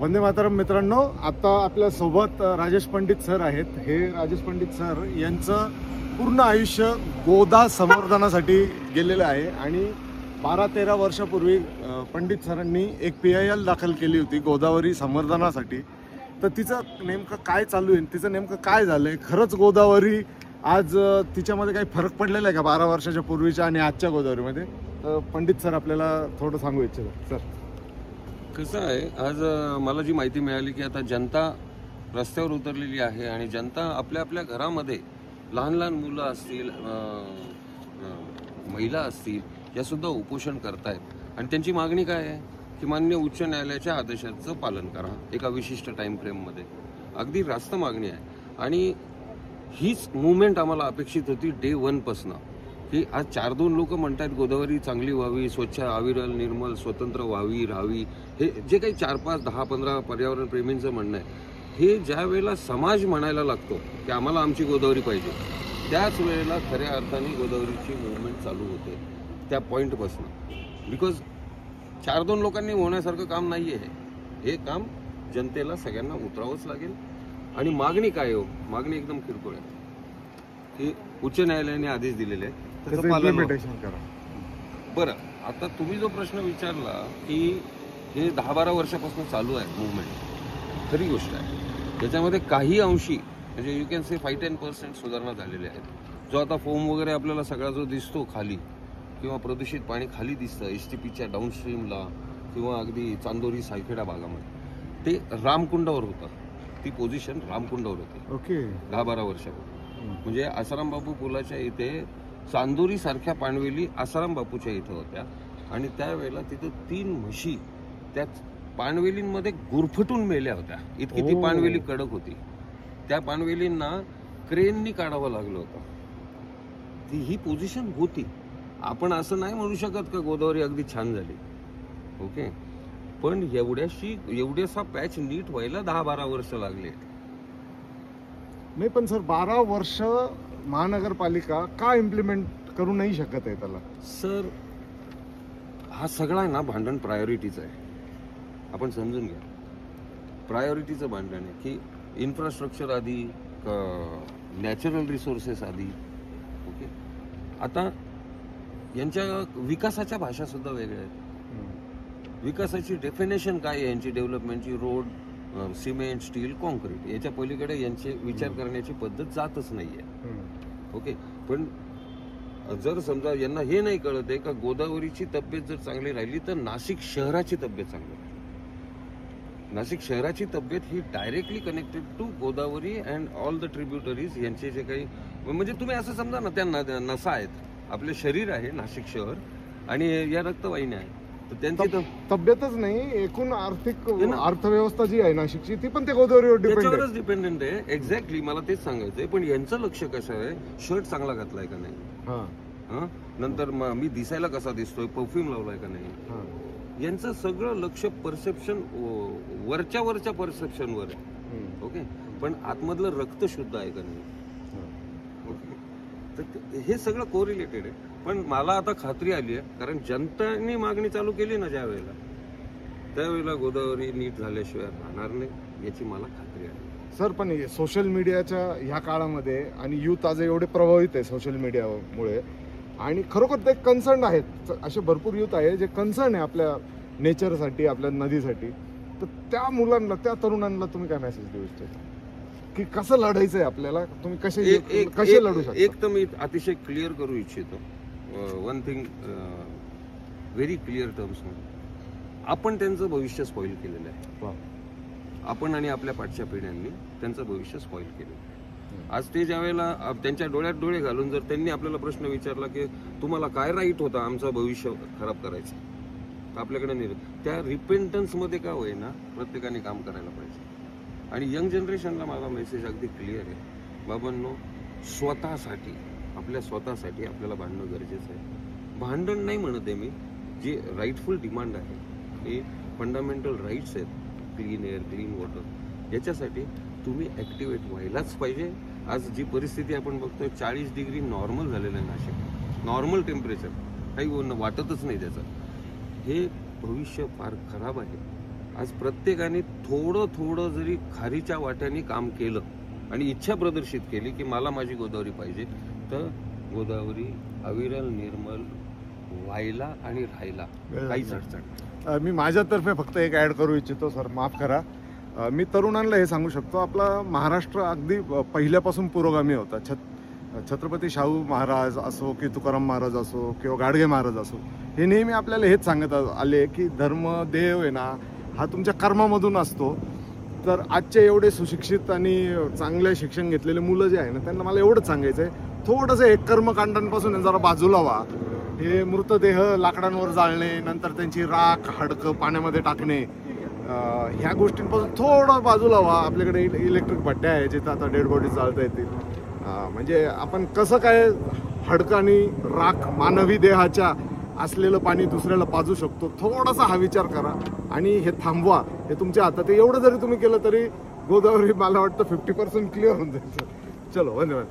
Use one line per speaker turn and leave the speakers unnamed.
वंदे मातरम मित्रांनो, आता आपल्या सोबत राजेश पंडित सर आहेत. हे राजेश पंडित सर यांचं पूर्ण आयुष्य गोदा संवर्धनासाठी गेलेलं आहे आणि 12-13 वर्षापूर्वी पंडित सरांनी एक PIL दाखल केली होती गोदावरी संवर्धनासाठी. तर तिचं नेमकं काय चालू आहे, तिचं नेमकं काय झालंय, खरंच गोदावरी आज तिच्यामध्ये काही फरक पडलेला आहे का 12 वर्षाच्या पूर्वीच्या आणि आजच्या गोदावरीमध्ये? तर पंडित सर आपल्याला थोडं सांगू इच्छितात. सर
कसं आहे, आज मला जी माहिती मिळाली की आता जनता रस्त्यावर उतरलेली आहे आणि जनता आपल्या आपल्या घरामध्ये लहान लहान मुलं असतील, महिला असतील, या सुद्धा उपोषण करतायत आणि त्यांची मागणी काय आहे की माननीय उच्च न्यायालयाच्या आदेशाचं पालन करा एका विशिष्ट टाइम फ्रेममध्ये. अगदी रास्त मागणी आहे आणि हीच मुवमेंट आम्हाला अपेक्षित होती डे 1 पासून. की आज 4-2 लोक म्हणतात गोदावरी चांगली व्हावी, स्वच्छ, अविरल, निर्मल, स्वतंत्र व्हावी, राहावी. हे जे काही 4-5, 10-15 पर्यावरण प्रेमींचं म्हणणं आहे, हे ज्या वेळेला समाज म्हणायला लागतो की आम्हाला आमची गोदावरी पाहिजे, त्याच वेळेला खऱ्या अर्थाने गोदावरीची मुवमेंट चालू होते त्या पॉईंटपासून. बिकॉज 4-2 लोकांनी होण्यासारखं काम नाही आहे हे काम जनतेला सगळ्यांना उतरावंच लागेल. आणि मागणी काय हो, मागणी एकदम किरकोळ आहे की उच्च न्यायालयाने आदेश दिलेले आहे त्याचं पालन
करा.
बरं, आता तुम्ही जो प्रश्न विचारला की हे 10-12 वर्षापासून चालू आहे मुवमेंट, खरी गोष्ट आहे. त्याच्यामध्ये काही अंशी म्हणजे यू कॅन से 5-10% सुधारणा झालेली आहे. जो आता फोम वगैरे आपल्याला सगळा जो दिसतो खाली किंवा प्रदूषित पाणी खाली दिसतं STPच्या डाऊनस्ट्रीमला किंवा अगदी चांदोरी सायखेडा भागामध्ये, ते रामकुंडावर होतं. ती पोझिशन रामकुंडावर होती.
ओके.
10-12 वर्षापूर्वी म्हणजे आसाराम बापू पुलाच्या इथे चांदोरी सारख्या पाणवेली आसाराम बापूच्या इथं होत्या आणि त्यावेळेला तिथं 3 म्हशी त्या पाणवेलींमध्ये गुरफटून मेल्या होत्या. इतकी ती पाणवेली कडक होती. त्या पाणवेलींना क्रेननी काढावं लागलं होतं. ती ही पोझिशन होती. आपण असं नाही म्हणू शकत का गोदावरी अगदी छान झाली, ओके, पण एवढ्यासा पॅच नीट व्हायला 10-12 वर्ष लागले.
नाही पण सर 12 वर्ष महानगरपालिका का इम्प्लिमेंट करू नाही शकत आहे त्याला?
सर हा सगळा आहे ना भांडण प्रायोरिटीचं आहे. आपण समजून घ्या, प्रायोरिटीचं भांडण आहे की इन्फ्रास्ट्रक्चर आधी का नॅचरल रिसोर्सेस आधी. ओके, आता यांच्या विकासाच्या भाषा सुद्धा वेगळ्या आहेत. विकासाची डेफिनेशन काय आहे यांची, डेव्हलपमेंटची, रोड, सिमेंट, स्टील, कॉन्क्रीट, याच्या पलीकडे यांचे विचार करण्याची पद्धत जातच नाहीये. ओके, पण जर समजा यांना हे नाही कळत आहे का गोदावरीची तब्येत जर चांगली राहिली तर नाशिक शहराची तब्येत चांगली राहील. नाशिक शहराची तब्येत ही directly connected to Godavari and all the tributaries. यांचे जे काही म्हणजे तुम्ही असं समजा ना, त्या नसा आहेत, आपले शरीर आहे नाशिक शहर आणि या रक्तवाहिन्या आहेत, तर त्यांची
तब्येतच नाही, एकूण आर्थिक अर्थव्यवस्था जी आहे नाशिकची ती पण ते गोदावरीवर
डिपेंडेंट आहे. एक्झॅक्टली, मला तेच सांगायचंय. पण यांचं लक्ष कसं आहे, शर्ट चांगला घातलाय का नाही, नंतर मी दिसायला कसा दिसतोय, परफ्यूम लावलाय का नाही, यांचं सगळं लक्ष परसेप्शन वरच्या परसेप्शनवर आहे. ओके, पण आतमधलं रक्त शुद्ध आहे का नाही, तर हे सगळं कोरिलेटेड आहे. पण मला आता खात्री आली आहे, कारण जनतेने मागणी चालू केली ना ज्या वेळेला, त्यावेळेला गोदावरी नीट झाल्याशिवाय राहणार नाही याची मला खात्री आहे.
सर पण सोशल मीडियाच्या ह्या काळामध्ये आणि यूथ आज एवढे प्रभावित आहे सोशल मीडियामुळे आणि खरोखर ते कन्सर्न आहेत. असे भरपूर यूथ आहे जे कन्सर्न आहे आपल्या नेचरसाठी, आपल्या नदीसाठी. तर त्या मुलांना, त्या तरुणांना तुम्ही काय मेसेज देऊ इच्छिता की कसं लढायचंय आपल्याला, तुम्ही कसे लढू शकता?
एक तर मी अतिशय क्लिअर करू इच्छितो one thing, very clear terms मध्ये, आपण त्यांचं भविष्य स्पॉइल केलेलं आहे. आपण आणि आपल्या पाठच्या पिढ्यांनी त्यांचं भविष्य स्पॉइल केलं. आज ते ज्या वेळेला त्यांच्या डोळ्यात डोळे घालून जर त्यांनी आपल्याला प्रश्न विचारला की तुम्हाला काय राईट होता आमचं भविष्य खराब करायचं, तर आपल्याकडे नाही. त्या रिपेंटन्स मध्ये का होईना प्रत्येकाने काम करायला पाहिजे. आणि यंग जनरेशनला माझा मेसेज अगदी क्लिअर आहे, बाबांनो, स्वतःसाठी, आपल्या स्वतःसाठी आपल्याला भांडणं गरजेचं आहे. भांडण नाही म्हणत आहे मी, जी राईटफुल डिमांड आहे, हे फंडामेंटल राईट्स आहेत, क्लीन एअर, क्लीन वॉटर, याच्यासाठी तुम्ही ॲक्टिवेट व्हायलाच पाहिजे. आज जी परिस्थिती आपण बघतोय, 40 डिग्री नॉर्मल झालेलं आहे नाशिक, नॉर्मल टेम्परेचर, काही वाटतच नाही त्याचं. हे भविष्य फार खराब आहे आज प्रत्येकाने थोडं थोडं जरी खारीच्या वाट्याने काम केलं आणि इच्छा प्रदर्शित केली की मला माझी गोदावरी पाहिजे, तर गोदावरी अविरल निर्मल व्हायला आणि राहायला काहीच अडचण नाही.
मी माझ्यातर्फे फक्त एक ॲड करू इच्छितो सर, माफ करा. मी तरुणांना हे सांगू शकतो, आपला महाराष्ट्र अगदी पहिल्यापासून पुरोगामी होता. छत्रपती शाहू महाराज असो की तुकाराम महाराज असो किंवा गाडगे महाराज असो, हे नेहमी आपल्याला हेच सांगत आले की धर्म देव आहे ना हा तुमच्या कर्मामधून असतो. तर आजचे एवढे सुशिक्षित आणि चांगले शिक्षण घेतलेले मुलं जे आहे ना, त्यांना मला एवढंच सांगायचं आहे, थोडंसं हे कर्मकांडांपासून जरा बाजूला व्हा. हे मृतदेह लाकडांवर जाळणे, नंतर त्यांची राख हाडकं पाण्यामध्ये टाकणे, ह्या गोष्टींपासून थोडं बाजूला व्हा. आपल्याकडे इलेक्ट्रिक भट्ट्या आहे जिथं आता डेड बॉडी जाळता येतील. म्हणजे आपण कसं काय हाडकं आणि राख मानवी देहाच्या असलेलं पाणी दुसऱ्याला पाजू शकतो, थोडासा हा विचार करा आणि हे थांबवा. हे तुमच्या हातात आहे. एवढं जरी तुम्ही केलं तरी गोदावरी मला वाटतं 50% क्लिअर होऊन जाईल. चलो, धन्यवाद.